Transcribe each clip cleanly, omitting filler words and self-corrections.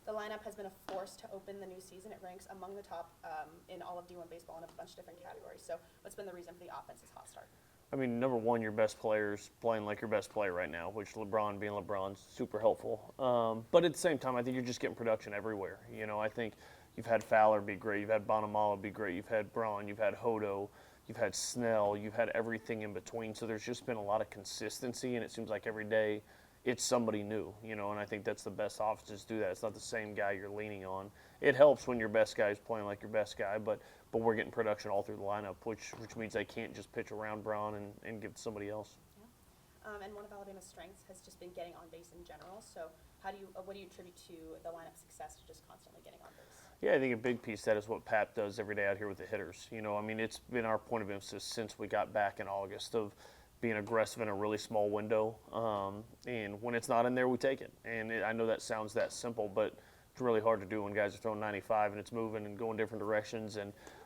The lineup has been a force to open the new season. It ranks among the top in all of D1 baseball in a bunch of different categories. So what's been the reason for the offense's hot start? I mean, number one, your best player's playing like your best player right now, which LeBron being LeBron's super helpful. But at the same time, I think you're just getting production everywhere. You know, I think you've had Fowler be great, you've had Bonamala be great, you've had Braun, you've had Hodo, you've had Snell, you've had everything in between. So there's just been a lot of consistency, and it seems like every day it's somebody new, you know, and I think that's the best offenses do that. It's not the same guy you're leaning on. It helps when your best guy is playing like your best guy, but we're getting production all through the lineup, which means they can't just pitch around Braun and give it to somebody else. Yeah. And one of Alabama's strengths has just been getting on base in general. So what do you attribute to the lineup's success to just constantly getting on base? Yeah, I think a big piece of that is what Pap does every day out here with the hitters. You know, I mean, it's been our point of emphasis since we got back in August of being aggressive in a really small window. And when it's not in there, we take it. And I know that sounds that simple, but it's really hard to do when guys are throwing 95 and it's moving and going different directions.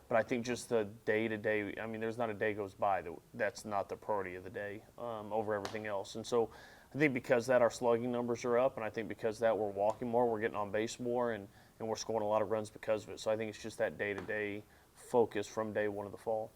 But I think just the day-to-day, I mean, there's not a day goes by that's not the priority of the day over everything else. And so I think because that our slugging numbers are up, and I think because that we're walking more, we're getting on base more, and we're scoring a lot of runs because of it. So I think it's just that day-to-day focus from day one of the fall.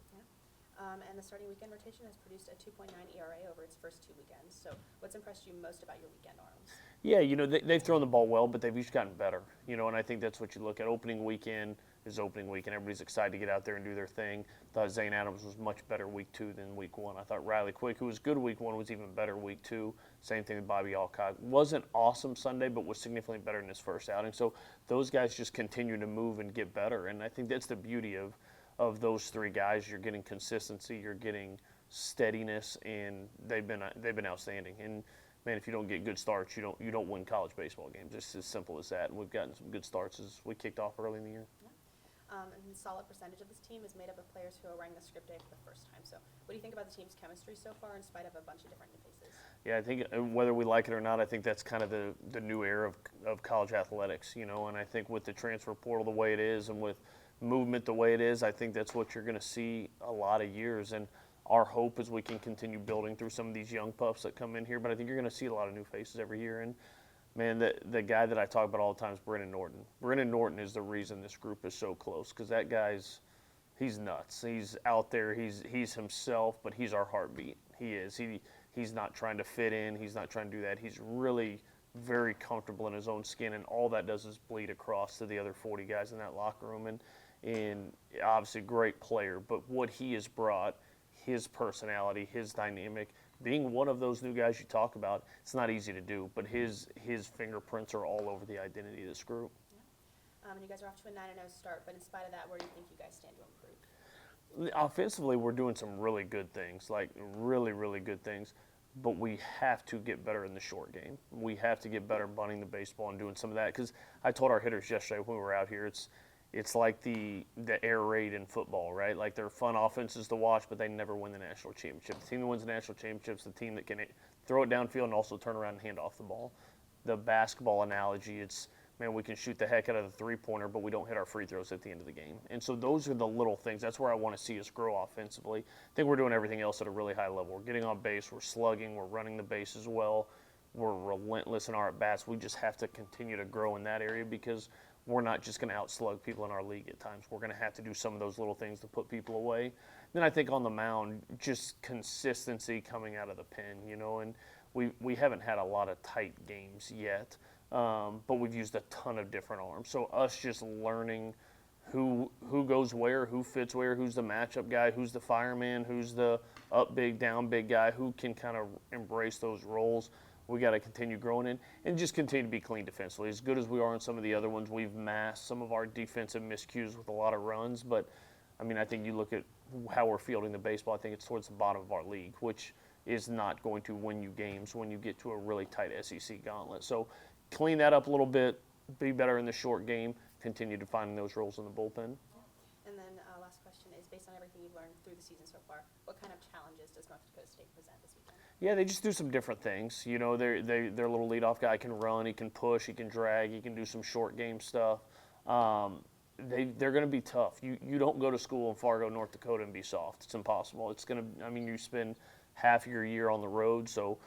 And the starting weekend rotation has produced a 2.9 ERA over its first 2 weekends. So what's impressed you most about your weekend arms? Yeah, you know, they've thrown the ball well, but they've each gotten better. You know, and I think that's what you look at. Opening weekend is opening weekend. Everybody's excited to get out there and do their thing. I thought Zane Adams was much better week 2 than week 1. I thought Riley Quick, who was good week 1, was even better week 2. Same thing with Bobby Alcott. Wasn't awesome Sunday, but was significantly better in his first outing. So those guys just continue to move and get better. And I think that's the beauty of those 3 guys. You're getting consistency, you're getting steadiness, and they've been outstanding. And man, if you don't get good starts, you don't win college baseball games. It's as simple as that. And we've gotten some good starts as we kicked off early in the year. Yeah. And a solid percentage of this team is made up of players who are wearing the script day for the first time. So what do you think about the team's chemistry so far in spite of a bunch of different new faces? Yeah, I think whether we like it or not, I think that's kind of the new era of college athletics, you know, and I think with the transfer portal the way it is and with movement the way it is, I think that's what you're going to see a lot of years. And our hope is we can continue building through some of these young pups that come in here, but I think you're going to see a lot of new faces every year. And man, the guy that I talk about all the time is Brennan Norton. Brennan Norton is the reason this group is so close, because that he's nuts. He's out there. He's himself, but he's our heartbeat. He is. He's not trying to fit in. He's not trying to do that. He's really very comfortable in his own skin, and all that does is bleed across to the other 40 guys in that locker room. And obviously great player, but what he has brought, his personality, his dynamic, being one of those new guys you talk about, it's not easy to do, but his fingerprints are all over the identity of this group. Yeah. And you guys are off to a 9-0 start, but in spite of that, where do you think you guys stand to improve? Offensively, we're doing some really good things, like really, really good things, but we have to get better in the short game. We have to get better bunting the baseball and doing some of that, because I told our hitters yesterday when we were out here, it's like the air raid in football, right? Like they're fun offenses to watch, but they never win the national championship. The team that wins the national championship is the team that can throw it downfield and also turn around and hand off the ball. The basketball analogy, it's, man, we can shoot the heck out of the three-pointer, but we don't hit our free throws at the end of the game. And so those are the little things. That's where I want to see us grow offensively. I think we're doing everything else at a really high level. We're getting on base, we're slugging, we're running the bases well, we're relentless in our at-bats. We just have to continue to grow in that area, because we're not just going to outslug people in our league at times. We're going to have to do some of those little things to put people away. Then I think on the mound, just consistency coming out of the pen, you know, and we haven't had a lot of tight games yet, but we've used a ton of different arms. So us just learning who goes where, who fits where, who's the matchup guy, who's the fireman, who's the up big, down big guy, who can kind of embrace those roles. We got to continue growing in and just continue to be clean defensively. As good as we are in some of the other ones, we've masked some of our defensive miscues with a lot of runs. But, I mean, I think you look at how we're fielding the baseball, I think it's towards the bottom of our league, which is not going to win you games when you get to a really tight SEC gauntlet. So clean that up a little bit, be better in the short game, continue to find those roles in the bullpen. And then last question is, based on everything you've learned through the season so far, what kind of challenges does North Dakota State present this weekend? Yeah, they just do some different things. You know, their little leadoff guy can run, he can push, he can drag, he can do some short game stuff. They're going to be tough. You don't go to school in Fargo, North Dakota, and be soft. It's impossible. It's going to. I mean, you spend half your year on the road, so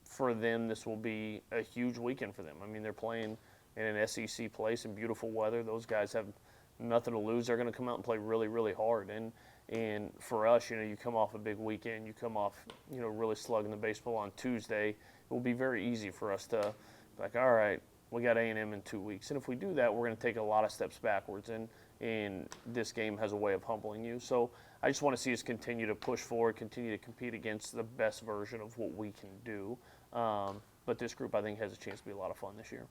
for them, this will be a huge weekend for them. I mean, they're playing in an SEC place in beautiful weather. Those guys have nothing to lose. They're going to come out and play really, really hard. And for us, you come off a big weekend. You come off, really slugging the baseball on Tuesday. It will be very easy for us to, like, all right, we got A&M in 2 weeks. And if we do that, we're going to take a lot of steps backwards. And this game has a way of humbling you. So I just want to see us continue to push forward, continue to compete against the best version of what we can do. But this group, I think, has a chance to be a lot of fun this year.